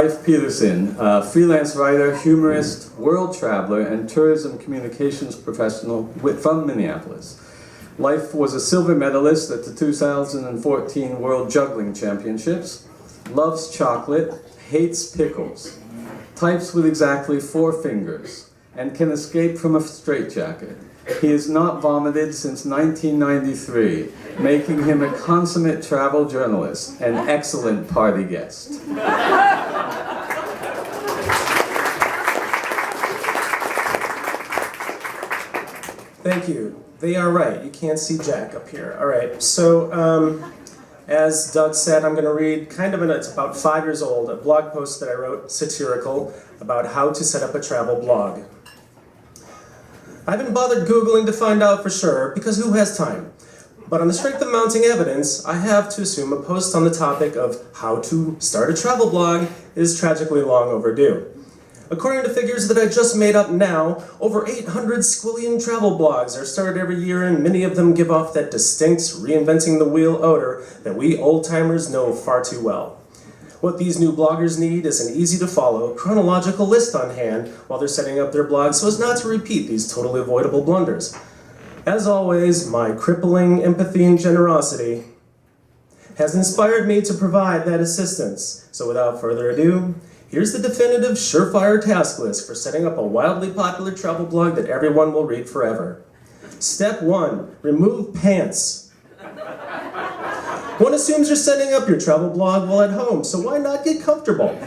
Leif Pettersen, a freelance writer, humorist, world traveler, and tourism communications professional from Minneapolis. Leif was a silver medalist at the 2014 World Juggling Championships, loves chocolate, hates pickles, types with exactly 4 fingers, and can escape from a straitjacket. He has not vomited since 1993, making him a consummate travel journalist, an excellent party guest. Thank you. They are right. You can't see Jack up here. All right. So, as Doug said, I'm going to read it's about 5 years old, a blog post that I wrote, satirical, about how to set up a travel blog. I haven't bothered Googling to find out for sure, because who has time? But on the strength of mounting evidence, I have to assume a post on the topic of how to start a travel blog is tragically long overdue. According to figures that I just made up now, over 800 squillion travel blogs are started every year, and many of them give off that distinct reinventing the wheel odor that we old-timers know far too well. What these new bloggers need is an easy-to-follow, chronological list on hand while they're setting up their blog so as not to repeat these totally avoidable blunders. As always, my crippling empathy and generosity has inspired me to provide that assistance. So without further ado, here's the definitive surefire task list for setting up a wildly popular travel blog that everyone will read forever. Step 1, remove pants. One assumes you're setting up your travel blog while at home, so why not get comfortable?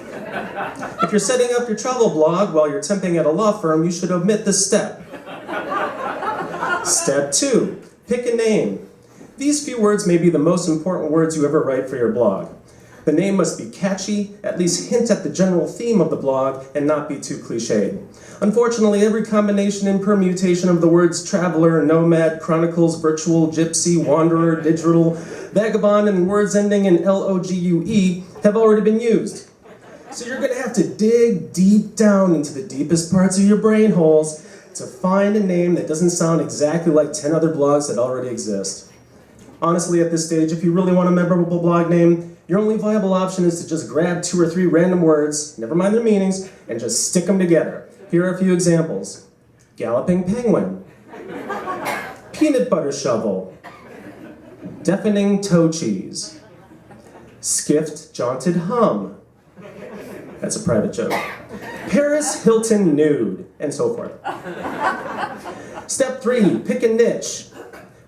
If you're setting up your travel blog while you're temping at a law firm, you should omit this step. Step 2, pick a name. These few words may be the most important words you ever write for your blog. The name must be catchy, at least hint at the general theme of the blog, and not be too cliched. Unfortunately, every combination and permutation of the words traveler, nomad, chronicles, virtual, gypsy, wanderer, digital, vagabond, and words ending in L-O-G-U-E have already been used. So you're going to have to dig deep down into the deepest parts of your brain holes to find a name that doesn't sound exactly like 10 other blogs that already exist. Honestly, at this stage, if you really want a memorable blog name, your only viable option is to just grab 2 or 3 random words, never mind their meanings, and just stick them together. Here are a few examples. Galloping penguin. Peanut butter shovel. Deafening toe cheese. Skiffed jaunted hum. That's a private joke. Paris Hilton nude, and so forth. Step 3, pick a niche.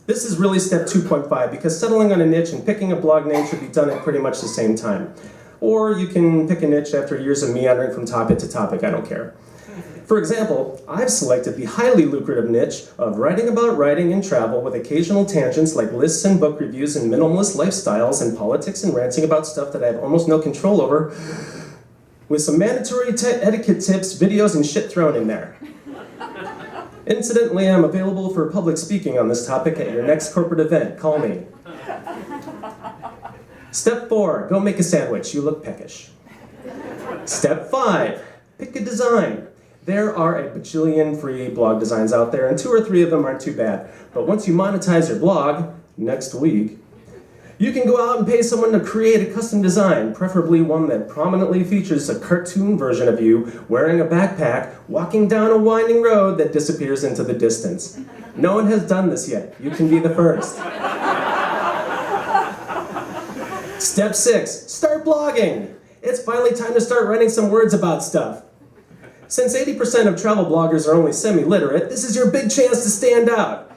This is really step 2.5 because settling on a niche and picking a blog name should be done at pretty much the same time. Or you can pick a niche after years of meandering from topic to topic, I don't care. For example, I've selected the highly lucrative niche of writing about writing and travel with occasional tangents like lists and book reviews and minimalist lifestyles and politics and ranting about stuff that I have almost no control over, with some mandatory etiquette tips, videos, and shit thrown in there. Incidentally, I'm available for public speaking on this topic at your next corporate event. Call me. Step 4, go make a sandwich. You look peckish. Step 5, pick a design. There are a bajillion free blog designs out there, and 2 or 3 of them aren't too bad. But once you monetize your blog, next week, you can go out and pay someone to create a custom design, preferably one that prominently features a cartoon version of you wearing a backpack, walking down a winding road that disappears into the distance. No one has done this yet. You can be the first. Step 6, start blogging. It's finally time to start writing some words about stuff. Since 80% of travel bloggers are only semi-literate, this is your big chance to stand out.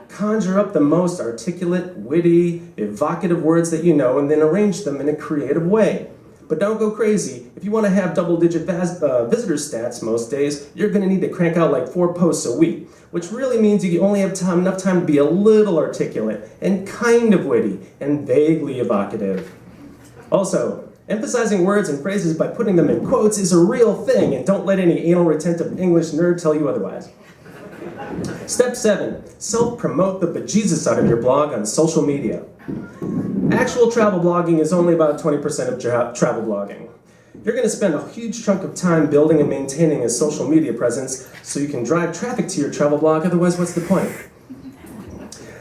Conjure up the most articulate, witty, evocative words that you know and then arrange them in a creative way. But don't go crazy. If you want to have double-digit visitor stats most days, you're going to need to crank out like 4 posts a week, which really means you only have enough time to be a little articulate and kind of witty and vaguely evocative. Also, emphasizing words and phrases by putting them in quotes is a real thing, and don't let any anal retentive English nerd tell you otherwise. Step 7, self-promote the bejesus out of your blog on social media. Actual travel blogging is only about 20% of travel blogging. You're going to spend a huge chunk of time building and maintaining a social media presence so you can drive traffic to your travel blog, otherwise what's the point?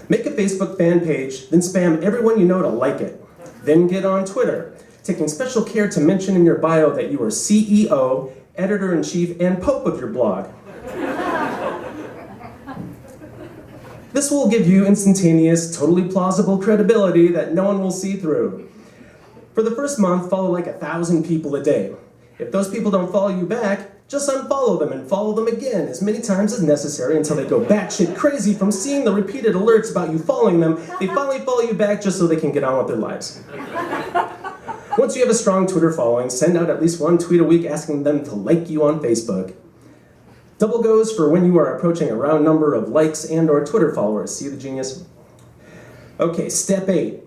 Make a Facebook fan page, then spam everyone you know to like it. Then get on Twitter. taking special care to mention in your bio that you are CEO, editor-in-chief, and pope of your blog. This will give you instantaneous, totally plausible credibility that no one will see through. For the first month, follow like 1,000 people a day. If those people don't follow you back, just unfollow them and follow them again as many times as necessary until they go batshit crazy from seeing the repeated alerts about you following them. They finally follow you back just so they can get on with their lives. Once you have a strong Twitter following, send out at least one tweet a week asking them to like you on Facebook. Double goes for when you are approaching a round number of likes and or Twitter followers. See the genius? Okay, step 8.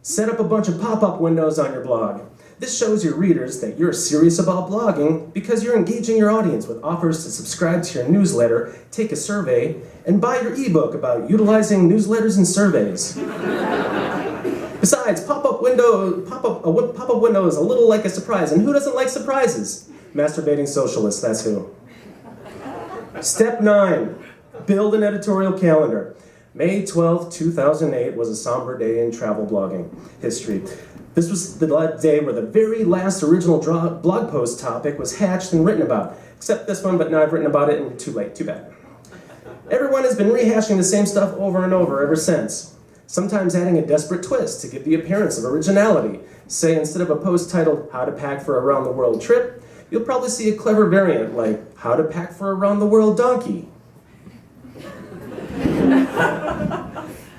Set up a bunch of pop-up windows on your blog. This shows your readers that you're serious about blogging because you're engaging your audience with offers to subscribe to your newsletter, take a survey, and buy your ebook about utilizing newsletters and surveys. Besides, pop-up window is a little like a surprise, and who doesn't like surprises? Masturbating socialists, that's who. Step 9, build an editorial calendar. May 12, 2008 was a somber day in travel blogging history. This was the day where the very last original blog post topic was hatched and written about. Except this one, but now I've written about it and too late, too bad. Everyone has been rehashing the same stuff over and over ever since. Sometimes adding a desperate twist to give the appearance of originality. Say, instead of a post titled, How to Pack for a Round the World Trip, you'll probably see a clever variant like, How to Pack for a Round the World Donkey.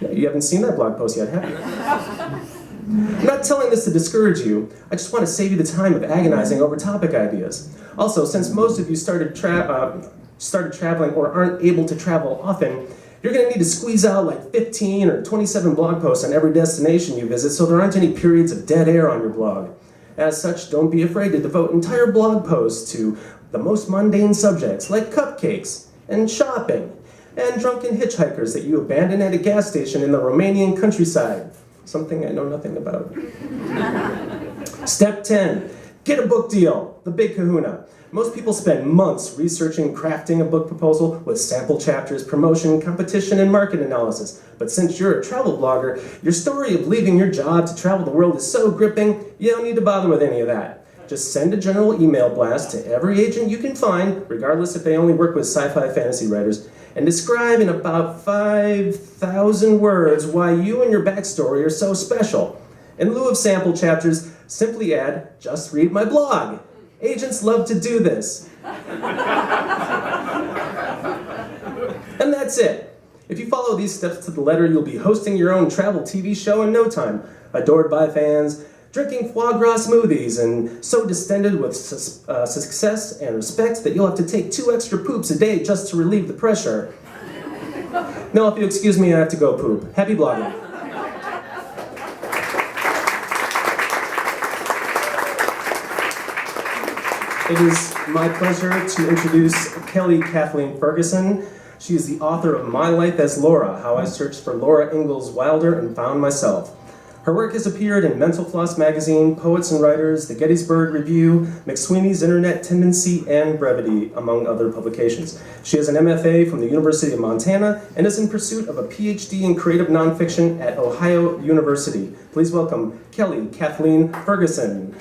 Yeah, you haven't seen that blog post yet, have you? I'm not telling this to discourage you. I just want to save you the time of agonizing over topic ideas. Also, since most of you started traveling or aren't able to travel often, you're going to need to squeeze out like 15 or 27 blog posts on every destination you visit so there aren't any periods of dead air on your blog. As such, don't be afraid to devote entire blog posts to the most mundane subjects like cupcakes and shopping and drunken hitchhikers that you abandon at a gas station in the Romanian countryside. Something I know nothing about. Step 10, get a book deal, the big kahuna. Most people spend months researching, crafting a book proposal with sample chapters, promotion, competition, and market analysis. But since you're a travel blogger, your story of leaving your job to travel the world is so gripping, you don't need to bother with any of that. Just send a general email blast to every agent you can find, regardless if they only work with sci-fi fantasy writers, and describe in about 5,000 words why you and your backstory are so special. In lieu of sample chapters, simply add, just read my blog. Agents love to do this. And that's it. If you follow these steps to the letter, you'll be hosting your own travel TV show in no time, adored by fans, drinking foie gras smoothies, and so distended with success and respect that you'll have to take 2 extra poops a day just to relieve the pressure. Now, if you excuse me, I have to go poop. Happy blogging. It is my pleasure to introduce Kelly Kathleen Ferguson. She is the author of My Life as Laura, How I Searched for Laura Ingalls Wilder and Found Myself. Her work has appeared in Mental Floss Magazine, Poets and Writers, the Gettysburg Review, McSweeney's Internet Tendency, and Brevity, among other publications. She has an MFA from the University of Montana and is in pursuit of a PhD in creative nonfiction at Ohio University. Please welcome Kelly Kathleen Ferguson.